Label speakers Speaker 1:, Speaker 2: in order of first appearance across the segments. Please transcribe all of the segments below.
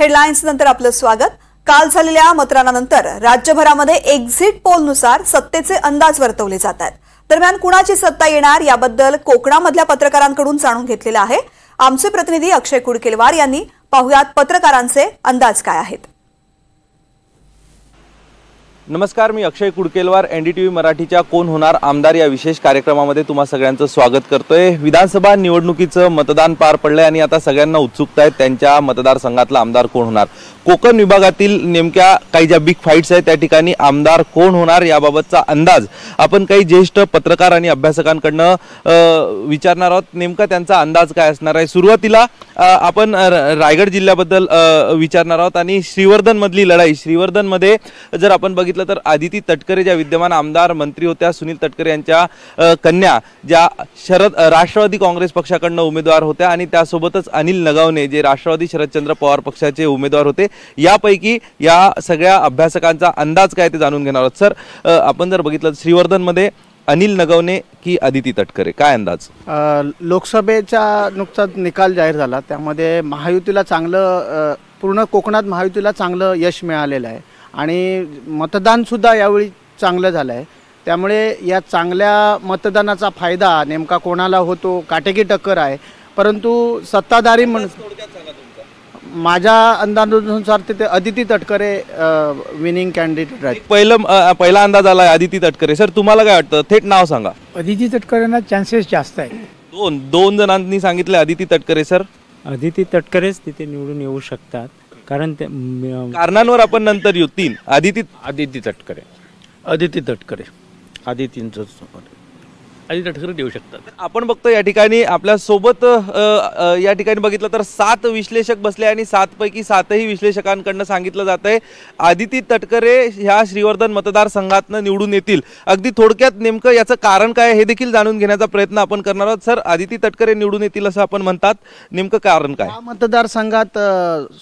Speaker 1: Headlines नंतर आपलं स्वागत। काल झालेल्या मतदानानंतर राज्यभरामध्ये एक्झिट पोलनुसार सत्तेचे अंदाज वर्तवले जात आहेत। दरम्यान कुणाची सत्ता येणार याबद्दल कोकणामधल्या पत्रकारांकडून जाणून घेतलेलं आहे। आमचे प्रतिनिधी अक्षय कुडकेलवार यांनी पाहुयात पत्रकारांचे अंदाज काय आहेत।
Speaker 2: नमस्कार, मी अक्षय कुडकेलवार एनडीटीव्ही मराठीच्या कोण होणार आमदार या विशेष कार्यक्रमामध्ये तुम्हा सगळ्यांचं स्वागत करतोय। विधानसभा निवडणुकीचं मतदान पार पडलंय आणि आता सगळ्यांना उत्सुकता आहे त्यांच्या मतदारसंघातला आमदार कोण होणार। कोकण विभागातील नेमक्या काही ज्या बिग फाईट्स आहेत त्या ठिकाणी आमदार कोण होणार याबाबतचा अंदाज आपण काही ज्येष्ठ पत्रकार आणि अभ्यासकांकडून विचारणार आहोत। नेमका त्यांचा अंदाज काय असणार आहे। सुरुवातीला आपण रायगड जिल्ह्याबद्दल विचारणार आहोत आणि श्रीवर्धन मधली लढाई। श्रीवर्धन मध्ये जर आपण बघितलं तर आदिती तटकरे ज्या विद्यमान आमदार मंत्री होत्या, सुनील तटकरे यांच्या कन्या ज्या राष्ट्रवादी काँग्रेस पक्षाकडून उमेदवार होत्या आणि त्यासोबतच अनिल नगावणे जे राष्ट्रवादी शरदचंद्र पवार पक्षाचे उमेदवार होते, यापैकी या सगळ्या अभ्यासकांचा अंदाज काय ते जाणून घेणार आहोत। सर, आपण जर बघितलं श्रीवर्धन मध्ये अनिल नगावणे की आदिती तटकरे, काय अंदाज?
Speaker 3: लोकसभेचा नुकताच निकाल जाहीर झाला, त्यामध्ये महायुतीला चांगलं पूर्ण कोकणात महायुतीला चांगलं यश मिळालेलं आहे आणि मतदान सुद्धा यावेळी चांगलं झालं आहे। त्यामुळे या चांगल्या मतदानाचा फायदा नेमका कोणाला होतो, काटेकी टक्कर आहे। परंतु सत्ताधारी माझ्या अंदाजानुसार तिथे आदिती तटकरे विनिंग कॅन्डिडेट आहेत।
Speaker 2: पहिला अंदाज आला आदिती तटकरे। सर, तुम्हाला काय वाटतं? थेट नाव सांगा।
Speaker 4: आदिती तटकरेंना चान्सेस जास्त आहेत।
Speaker 2: दोन जणांनी सांगितले आदिती तटकरे। सर,
Speaker 5: आदिती तटकरेच तिथे निवडून येऊ शकतात, कारण
Speaker 2: कारणांवर आपण नंतर येऊ। तीन आदिती तटकरे
Speaker 6: आदिती तटकरे देऊ शकतात।
Speaker 2: आपण बघतो या ठिकाणी आपल्या सोबत या ठिकाणी बघितलं तर 7 विश्लेषक बसले आणि 7 पैकी 7ही विश्लेषकांकडून सांगितलं जातंय आदिती तटकरे ह्या श्रीवर्धन मतदारसंघातनं निवडून येतील। अगदी थोडक्यात नेमकं याचं कारण काय हे देखील जाणून घेण्याचा प्रयत्न आपण करणार आहोत। सर, आदिती तटकरे निवडून येतील असं आपण म्हणतात, नेमकं कारण काय?
Speaker 3: या मतदारसंघात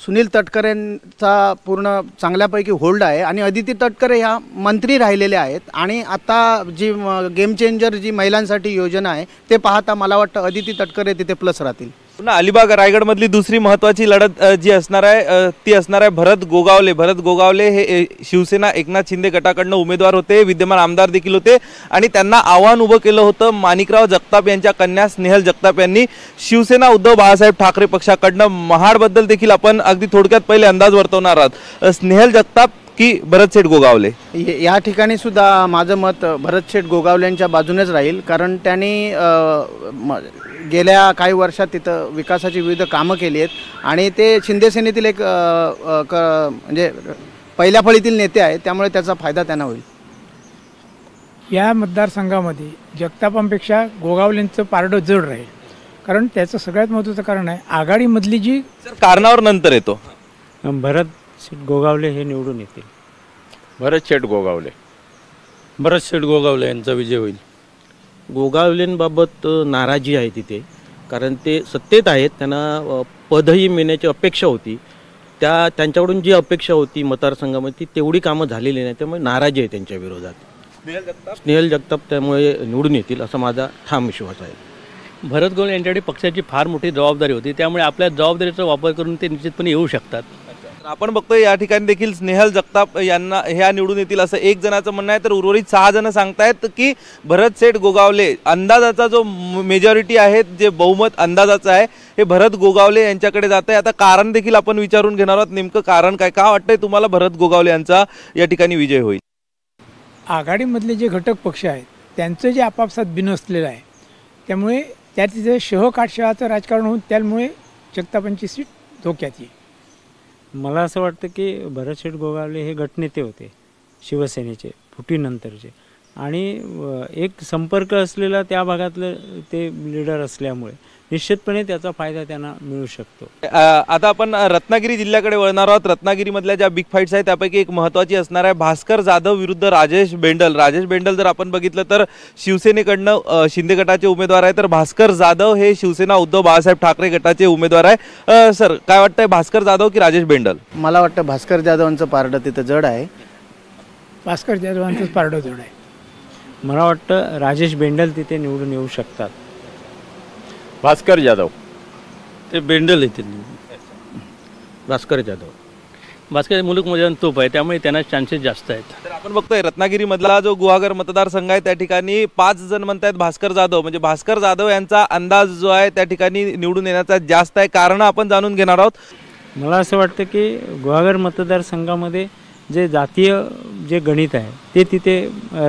Speaker 3: सुनील तटकरेंचा पूर्ण चांगल्यापैकी होल्ड आहे आणि आदिती तटकरे ह्या मंत्री राहिलेले आहेत आणि आता जी गेम चेंजर जी महिलांसाठी योजना आहे ते पाहता मला वाटतं आदिती तटकरे तिथे प्लस राहतील।
Speaker 2: पुन्हा अलिबाग रायगड मधली दुसरी महत्त्वाची लढत जी असणार आहे ती असणार आहे भरत गोगावले। भरत गोगावले हे शिवसेना एकनाथ शिंदे गटाकडनं उमेदवार होते, विद्यमान आमदार देखील होते आणि त्यांना आव्हान उभं केलं होतं माणिकराव जगताप यांच्या कन्या स्नेहल जगताप यांनी। शिवसेना उद्धव बाळासाहेब ठाकरे पक्षाकडनं महाडबद्दल देखील आपण अगदी थोडक्यात पहिले अंदाज वर्तवणार आहोत। स्नेहल जगताप की भरतशेठ गोगावले?
Speaker 3: या ठिकाणी सुद्धा माझं मत भरतशेठ गोगावलेंच्या बाजूनेच राहील, कारण त्यांनी गेल्या काही वर्षात तिथं विकासाची विविध कामं केली आहेत आणि ते शिंदे सेनेतील एक म्हणजे पहिल्या फळीतील नेते आहेत, त्यामुळे त्याचा फायदा त्यांना होईल।
Speaker 4: या मतदारसंघामध्ये जगतापांपेक्षा गोगावलेंचं पारडं जड राहील, कारण त्याचं सगळ्यात महत्त्वाचं कारण आहे आघाडीमधली जी
Speaker 2: कारणावर नंतर येतो।
Speaker 5: भरतशेठ गोगावले हे निवडून येतील।
Speaker 6: भरतशेठ गोगावले यांचा विजय होईल।
Speaker 7: गोगावलेंबाबत नाराजी आहे तिथे, कारण ते सत्तेत आहेत, त्यांना पदही मिळण्याची अपेक्षा होती। त्यांच्याकडून जी अपेक्षा होती मतदारसंघामध्ये ती तेवढी कामं झालेली नाही, त्यामुळे नाराजी आहे त्यांच्या विरोधात। स्नेहल जगताप त्यामुळे निवडून येतील असा माझा ठाम विश्वास आहे।
Speaker 6: भरत गोगावले यांच्याकडे पक्षाची फार मोठी जबाबदारी होती, त्यामुळे आपल्या जबाबदारीचा वापर करून ते निश्चितपणे येऊ शकतात।
Speaker 2: आपण बघतोय या ठिकाणी देखील स्नेहल जगताप यांना ह्या निवडून येतील असं एक जणाचं म्हणणं आहे, तर उर्वरित 6 जण सांगतायत की भरतशेठ गोगावले। अंदाजाचा जो मेजॉरिटी आहे, जे बहुमत अंदाजाचं आहे, हे भरत गोगावले यांच्याकडे जात आहे। आता कारण देखील आपण विचारून घेणार आहोत, नेमकं कारण काय? का वाटतंय तुम्हाला भरत गोगावले यांचा या ठिकाणी विजय होईल?
Speaker 4: आघाडीमधले जे घटक पक्ष आहेत त्यांचं जे आपापसात बिनसलेलं आहे, त्यामुळे त्या तिथे शहकाटशहाचं राजकारण होऊन त्यामुळे जगतापांची सीट धोक्यात येईल।
Speaker 5: मला असं वाटतं की भरतशेठ गोगावले हे गटनेते होते शिवसेनेचे फुटीनंतरचे, आणि एक संपर्क असलेला त्या भागातलं ते लीडर असल्यामुळे निश्चितपणे त्याचा फायदा त्यांना मिळू शकतो।
Speaker 2: आता आपण रत्नागिरी जिल्ह्याकडे वळणार आहोत। रत्नागिरीमधल्या ज्या बिग फाईट्स आहेत त्यापैकी एक महत्त्वाची असणार आहे भास्कर जाधव विरुद्ध राजेश बेंडल। राजेश बेंडल जर आपण बघितलं तर शिवसेनेकडनं शिंदे गटाचे उमेदवार आहे, तर भास्कर जाधव हे शिवसेना उद्धव बाळासाहेब ठाकरे गटाचे उमेदवार आहे। सर, काय वाटतंय, भास्कर जाधव की राजेश बेंडल?
Speaker 3: मला वाटतं भास्कर जाधवांचं पारडं तिथं जड आहे।
Speaker 4: भास्कर जाधवांचंच पारडं जड आहे।
Speaker 5: मला वाटतं राजेश बेंडल तिथे निवडून येऊ शकतात।
Speaker 6: भास्कर जाधव ते बेंडल येतील।
Speaker 7: भास्कर जाधव.
Speaker 6: भास्कर मुलुक मैदान तोप आहे, त्यामुळे त्यांना चान्सेस जास्त आहेत.
Speaker 2: तर आपण बघतोय रत्नागिरीमधला जो गुहागर मतदारसंघ आहे त्या ठिकाणी 5 जण म्हणतायत भास्कर जाधव, म्हणजे भास्कर जाधव यांचा अंदाज जो आहे त्या ठिकाणी निवडून येण्याचा जास्त आहे. कारण आपण जाणून घेणार आहोत.
Speaker 5: मला असं वाटतं की गुहागर मतदारसंघामध्ये जे जातीय जे गणित आहे ते तिथे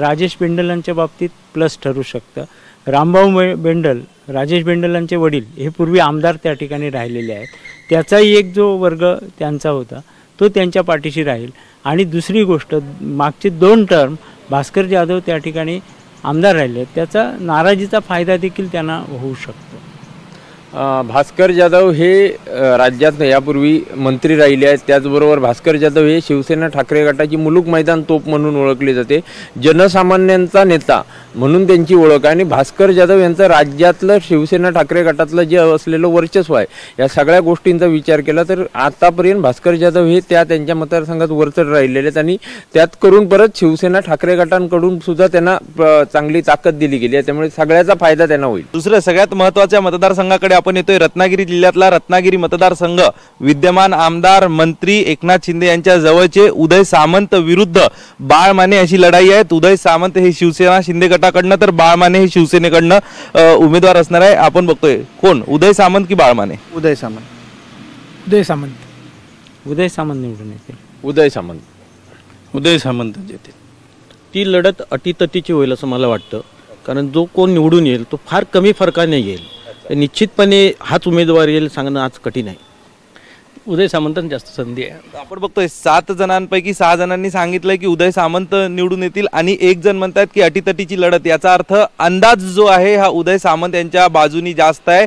Speaker 5: राजेश बेंडलांच्या बाबतीत प्लस ठरू शकतं. रामभाऊ बेंडल, राजेश बेंडलांचे वडील हे पूर्वी आमदार त्या ठिकाणी राहिलेले आहेत. त्याचाही एक जो वर्ग त्यांचा होता तो त्यांच्या पाठीशी राहील. आणि दुसरी गोष्ट, मागचे 2 टर्म भास्कर जाधव त्या ठिकाणी आमदार राहिले, त्याचा नाराजीचा फायदा देखील त्यांना होऊ शकतो.
Speaker 8: भास्कर जाधव हे राज्यात यापूर्वी मंत्री राहिले आहेत. त्याचबरोबर भास्कर जाधव हे शिवसेना ठाकरे गटाची मुलुक मैदान तोप म्हणून ओळखले जाते. जनसामान्यांचा नेता म्हणून त्यांची ओळख आहे. आणि भास्कर जाधव यांचं राज्यातलं शिवसेना ठाकरे गटातलं जे असलेलं वर्चस्व आहे, या सगळ्या गोष्टींचा विचार केला तर आतापर्यंत भास्कर जाधव हे त्यांच्या मतदारसंघात वरचढ राहिलेले आहेत. आणि त्यात करून परत शिवसेना ठाकरे गटांकडून सुद्धा त्यांना चांगली ताकद दिली गेली आहे. त्यामुळे सगळ्याचा फायदा त्यांना होईल.
Speaker 2: दुसरं सगळ्यात महत्त्वाच्या मतदारसंघाकडे आपण येतोय. रत्नागिरी जिल्ह्यातला रत्नागिरी मतदारसंघ. विद्यमान आमदार मंत्री एकनाथ शिंदे यांच्या जवळचे उदय सामंत विरुद्ध बाळ माने अशी लढाई आहे. उदय सामंत हे शिवसेना शिंदे गटाकडनं तर बाळ माने हे शिवसेनेकडनं उमेदवार असणार आहे. आपण बघतोय कोण, उदय सामंत की बाळ माने?
Speaker 3: उदय सामंत.
Speaker 5: उदय सामंत. उदय सामंत निवडून येतील.
Speaker 8: उदय सामंत.
Speaker 7: उदय सामंत येते. ती लढत अटीतटीची होईल असं मला वाटतं. कारण जो कोण निवडून येईल तो फार कमी फरकाने येईल. निश्चितपणे हाच उमेदवार येईल सांगणं आज कठीण आहे.
Speaker 6: उदय सामंतांना जास्त संधी आहे.
Speaker 2: आपण बघतोय 7 जणांपैकी 6 जणांनी सांगितलंय की उदय सामंत निवडून येतील आणि 1 जण म्हणतात की अटीतटीची लढत. याचा अर्थ अंदाज जो आहे हा उदय सामंत यांच्या बाजूनी जास्त आहे.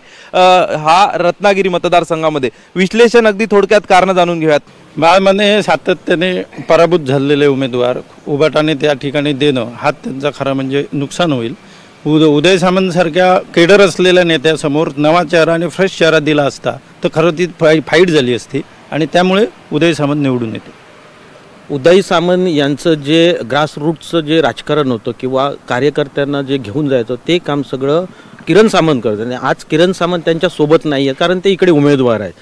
Speaker 2: हा रत्नागिरी मतदारसंघामध्ये विश्लेषण अगदी थोडक्यात कारण जाणून घेऊयात.
Speaker 9: बाळ माने हे सातत्याने पराभूत झालेले उमेदवार उभाटाने त्या ठिकाणी देणं हा त्यांचा खरा म्हणजे नुकसान होईल. उदय सामंत सारख्या केडर असलेल्या नेत्यासमोर नवा चेहरा आणि फ्रेश चेहरा दिला असता तर खरं ती फाईट झाली असती आणि त्यामुळे उदय सामंत निवडून येते.
Speaker 7: उदय सामंत यांचं जे ग्रासरूटचं जे राजकारण होतं किंवा कार्यकर्त्यांना जे घेऊन जायचं ते काम सगळं किरण सामंत करतात. आणि आज किरण सामंत त्यांच्या सोबत नाही आहे कारण ते इकडे उमेदवार आहेत.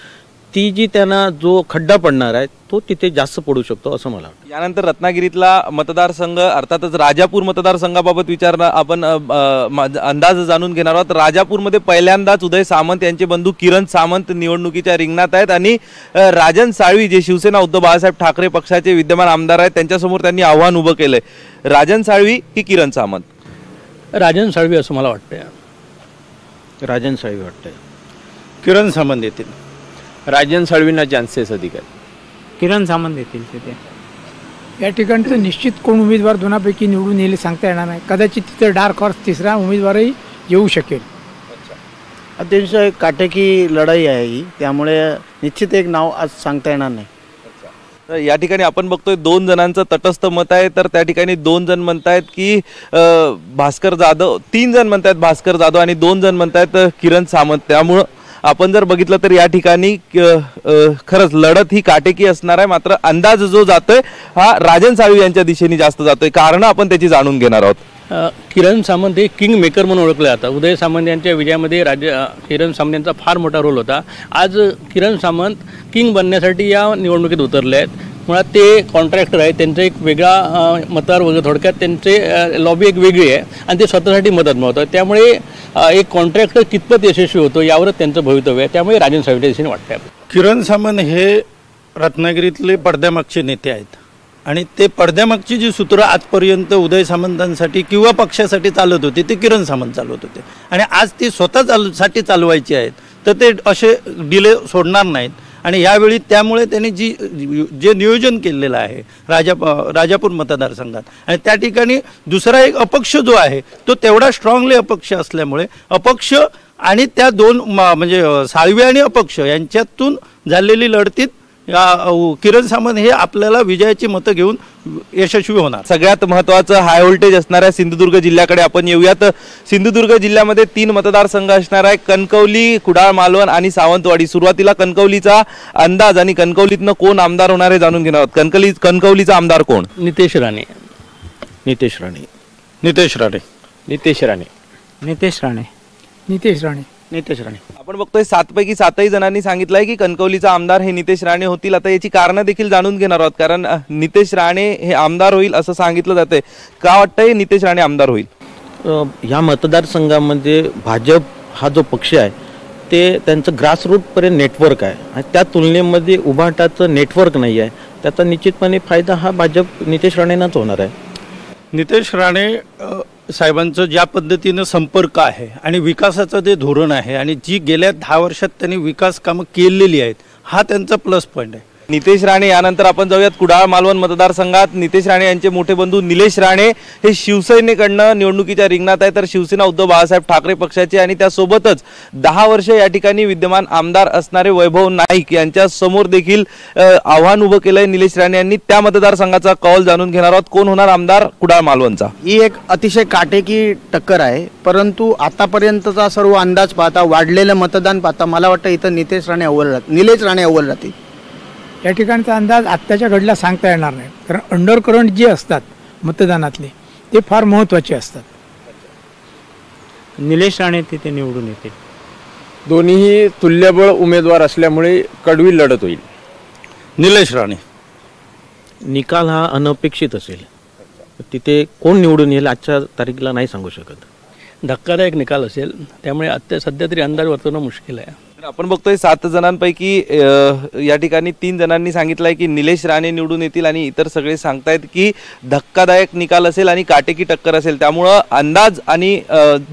Speaker 7: ती जी त्यांना जो खड्डा पडणार आहे तो तिथे जास्त पडू शकतो असं मला वाटतं.
Speaker 2: यानंतर रत्नागिरीतला मतदारसंघ अर्थातच राजापूर मतदारसंघाबाबत आपण अंदाज जाणून घेणार आहोत. राजापूरमध्ये पहिल्यांदाच उदय सामंत यांचे बंधू किरण सामंत निवडणुकीच्या रिंगणात आहेत आणि राजन साळवी जे शिवसेना उद्धव बाळासाहेब ठाकरे पक्षाचे विद्यमान आमदार आहेत त्यांच्यासमोर त्यांनी आव्हान उभं केलंय. राजन साळवी की किरण सामंत?
Speaker 6: राजन साळवी असं मला वाटतंय.
Speaker 7: राजन साळवी वाटतंय.
Speaker 9: किरण सामंत येतील.
Speaker 8: राजन साळवींना चान्सेस अधिक आहेत.
Speaker 5: किरण सामंत येतील तिथे.
Speaker 4: या ठिकाणचं निश्चित कोण उमेदवार दोनापैकी निवडून येईल सांगता येणार नाही. कदाचित तिथं डार्क हॉर्स तिसरा उमेदवारही येऊ शकेल.
Speaker 3: अतिशय काटेकी लढाई आहे ही, त्यामुळे निश्चित एक नाव आज सांगता येणार नाही.
Speaker 2: या ठिकाणी आपण बघतोय 2 जणांचं तटस्थ मत आहे. तर त्या ठिकाणी 2 जण म्हणतायत की भास्कर जाधव, 3 जण म्हणतायत भास्कर जाधव आणि 2 जण म्हणतायत किरण सामंत. त्यामुळं आपण जर बघितलं तर या ठिकाणी खरंच लढत ही काटेकी असणार आहे. मात्र अंदाज जो जातोय हा राजन साळवी यांच्या दिशेने जास्त जातोय. कारण आपण त्याची जाणून घेणार आहोत.
Speaker 6: किरण सामंत हे किंग मेकर म्हणून ओळखले जातात. उदय सामंत यांच्या विजयामध्ये किरण सामंत यांचा फार मोठा रोल होता. आज किरण सामंत किंग बनण्यासाठी या निवडणुकीत उतरले आहेत. मुळात ते कॉन्ट्रॅक्टर आहेत. त्यांचं एक वेगळा मतदार वर्ग, थोडक्यात त्यांचे लॉबी एक वेगळी आहे आणि ते स्वतःसाठी मदत मिळवतात. त्यामुळे एक कॉन्ट्रॅक्टर कितपत यशस्वी होतो यावरच त्यांचं भवितव्य आहे. त्यामुळे राजन साळवीच्या दिशेने वाटतंय.
Speaker 9: किरण सामंत हे रत्नागिरीतले पडद्यामागचे नेते आहेत आणि ते पडद्यामागची जी सूत्र आजपर्यंत उदय सामंतांसाठी किंवा पक्षासाठी चालत होती ते किरण सामंत चालवत होते आणि आज ती स्वतः साठी चालवायची आहेत. तर ते असे डिले सोडणार नाहीत. आणि यावेळी त्यामुळे त्यांनी जे नियोजन केलेलं आहे राजापूर मतदारसंघात आणि त्या ठिकाणी दुसरा एक अपक्ष जो आहे तो तेवढा स्ट्रॉंगली अपक्ष असल्यामुळे अपक्ष आणि त्या 2 म्हणजे साळवी आणि अपक्ष यांच्यातून झालेली लढतीत किरण सामंत हे आपल्याला विजयाची मतं घेऊन यशस्वी होणार.
Speaker 2: सगळ्यात महत्त्वाचं हाय व्होल्टेज असणाऱ्या सिंधुदुर्ग जिल्ह्याकडे आपण येऊयात. सिंधुदुर्ग जिल्ह्यामध्ये 3 मतदारसंघ असणार आहे. कणकवली, कुडाळ, मालवण आणि सावंतवाडी. सुरुवातीला कणकवलीचा अंदाज आणि कणकवलीतनं कोण आमदार होणार हे जाणून घेणार आहोत. कणकवलीचा आमदार कोण?
Speaker 6: नितेश राणे.
Speaker 9: नितेश राणे. नितेश राणे.
Speaker 5: नितेश राणे. नितेश राणे.
Speaker 4: नितेश राणे.
Speaker 3: नितेश राणे.
Speaker 2: आपण बघतोय 7 पैकी 7ही जणांनी सांगितलंय की कणकवलीचा आमदार हे नितेश राणे होतील. आता याची कारणं देखील जाणून घेणार आहोत, कारण नितेश राणे हे आमदार होईल असं सांगितलं जातंय. का वाटतंय नितेश राणे आमदार होईल?
Speaker 7: ह्या मतदारसंघामध्ये भाजप हा जो पक्ष आहे ते त्यांचं ग्रासरूटपर्यंत नेटवर्क आहे आणि त्या तुलनेमध्ये उभाटाचं नेटवर्क नाही आहे. त्याचा निश्चितपणे फायदा हा भाजप नितेश राणेंनाच होणार आहे.
Speaker 9: नितेश राणे साहेबांचं ज्या पद्धतीनं संपर्क आहे आणि विकासाचं जे धोरण आहे आणि जी गेल्या 10 वर्षात त्यांनी विकास कामं केलेली आहेत, हा त्यांचा प्लस पॉईंट आहे.
Speaker 2: नितेश राणे यानंतर आपण जाऊयात कुडाळ मालवण मतदारसंघात. नितेश राणे यांचे मोठे बंधू निलेश राणे हे शिवसेनेकडनं निवडणुकीच्या रिंगणात आहे, तर शिवसेना उद्धव बाळासाहेब ठाकरे पक्षाचे आणि त्यासोबतच 10 वर्ष या ठिकाणी विद्यमान आमदार असणारे वैभव नाईक यांच्या समोर देखील आव्हान उभं केलंय निलेश राणे यांनी. त्या मतदारसंघाचा कौल जाणून घेणार आहोत. कोण होणार आमदार कुडाळ मालवणचा?
Speaker 3: ही एक अतिशय काटेकी टक्कर आहे, परंतु आतापर्यंतचा सर्व अंदाज पाहता, वाढलेलं मतदान पाहता मला वाटतं इथं निलेश राणे अव्वल राहतील.
Speaker 4: या ठिकाणचा अंदाज आत्ताच्या घडीला सांगता येणार नाही, कारण अंडर करंट जे असतात मतदानातले ते फार महत्त्वाचे असतात.
Speaker 5: निलेश राणे तिथे निवडून येतील.
Speaker 8: दोन्हीही तुल्यबळ उमेदवार असल्यामुळे कडवी लढत होईल.
Speaker 9: निलेश राणे.
Speaker 7: निकाल हा अनपेक्षित असेल. तिथे कोण निवडून येईल आजच्या तारखेला नाही सांगू शकत.
Speaker 6: धक्कादायक निकाल असेल, त्यामुळे सध्या तरी अंदाज वर्तवणं मुश्किल आहे.
Speaker 2: आपण बघतोय 7 जणांपैकी या ठिकाणी 3 जणांनी सांगितलंय की निलेश राणे निवडून येतील आणि इतर सगळे सांगतायत की धक्कादायक निकाल असेल आणि काटेकी टक्कर असेल. त्यामुळं अंदाज आणि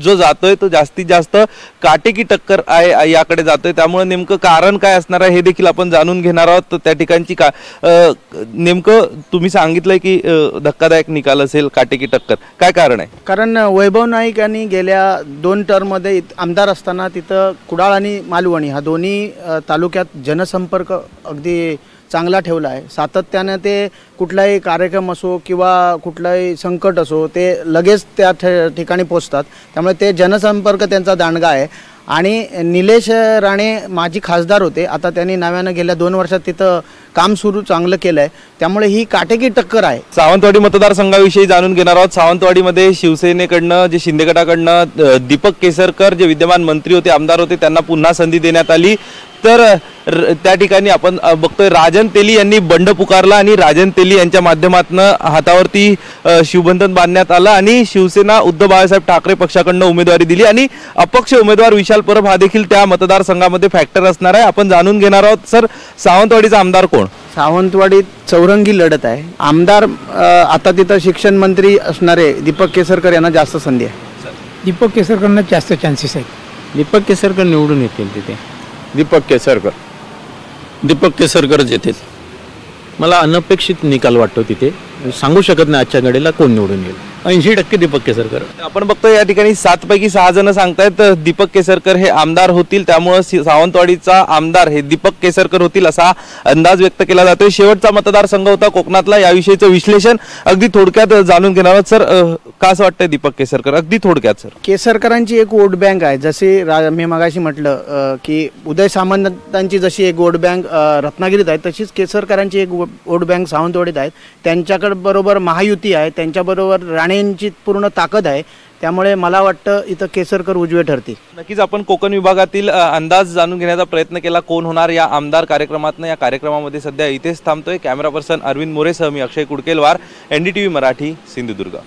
Speaker 2: जो जातोय तो जास्तीत जास्त काटेकी टक्कर आहे याकडे जातोय. त्यामुळं नेमकं कारण काय असणार आहे हे देखील आपण जाणून घेणार आहोत. तर त्या ठिकाणची नेमकं तुम्ही सांगितलंय की धक्कादायक निकाल असेल, काटेकी टक्कर, काय कारण आहे?
Speaker 3: कारण वैभव नाईक यांनी गेल्या 2 टर्ममध्ये आमदार असताना तिथं कुडाळ आणि मालवण हा दोन्ही तालुक्यात जनसंपर्क अगदी चांगला ठेवला आहे. सातत्याने ते कुठलाही कार्यक्रम असो किंवा कुठलाही संकट असो ते लगेच त्या ठिकाणी पोचतात. त्यामुळे ते जनसंपर्क त्यांचा दांडगा आहे. आणि निलेश राणे माजी खासदार होते, आता त्यांनी नव्यानं गेल्या 2 वर्षात तिथं काम सुरू चांगलं केलं आहे. त्यामुळे ही काटेकी टक्कर आहे.
Speaker 2: सावंतवाडी मतदारसंघाविषयी जाणून घेणार आहोत. सावंतवाडीमध्ये शिवसेनेकडनं जे शिंदे गटाकडनं दीपक केसरकर जे विद्यमान मंत्री होते, आमदार होते, त्यांना पुन्हा संधी देण्यात आली. तर त्या ठिकाणी आपण बघतोय राजन तेली यांनी बंड पुकारला आणि राजन तेली यांच्या माध्यमातून हातावरती शिवबंधन बांधण्यात आलं आणि शिवसेना उद्धव बाळासाहेब ठाकरे पक्षाकडनं उमेदवारी दिली आणि अपक्ष उमेदवार विशाल परब हा देखील त्या मतदारसंघामध्ये फॅक्टर असणार आहे. आपण जाणून घेणार आहोत. सर, सावंतवाडीचा आमदार कोण?
Speaker 3: सावंतवाडीत चौरंगी लढत आहे. आमदार आता तिथं शिक्षण मंत्री असणारे दीपक केसरकर यांना जास्त संधी आहे.
Speaker 4: दीपक केसरकरांना जास्त चान्सेस आहेत.
Speaker 5: दीपक केसरकर निवडून येतील तिथे.
Speaker 8: दीपक केसरकर येतील.
Speaker 7: मला अनपेक्षित निकाल वाटतो तिथे. सांगू शकत नाही आजच्या घडीला कोण निवडून येईल.
Speaker 6: 80% दीपक केसरकर.
Speaker 2: आपण बघतोय या ठिकाणी 7 पैकी 6 जण सांगतायत दीपक केसरकर हे आमदार होतील. त्यामुळे सावंतवाडीचा आमदार हे दीपक केसरकर होतील असा अंदाज व्यक्त केला जातोय. शेवटचा मतदारसंघ होता कोकणातला. याविषयीचं विश्लेषण अगदी थोडक्यात जाणून घेणार आहोत. सर, का असं वाटतंय दीपक केसरकर? अगदी थोडक्यात सर.
Speaker 3: केसरकरांची एक वोट बँक आहे. जसे मी मगाशी म्हटलं की उदय सामंतांची जशी एक वोट बँक रत्नागिरीत आहे, तशीच केसरकरांची एक वोट बँक सावंतवाडीत आहे. त्यांच्याकडे बरोबर महायुती आहे, त्यांच्याबरोबर राणेंची पूर्ण ताकद आहे. त्यामुळे मला वाटतं इथं केसरकर उजवे ठरतील.
Speaker 2: नक्कीच आपण कोकण विभागातील अंदाज जाणून घेण्याचा प्रयत्न केला कोण होणार या आमदार कार्यक्रमातनं. या कार्यक्रमामध्ये सध्या इथेच थांबतोय. कॅमेरा पर्सन अरविंद मोरेसह मी अक्षय कुडकेलवार, NDTV मराठी, सिंधुदुर्ग.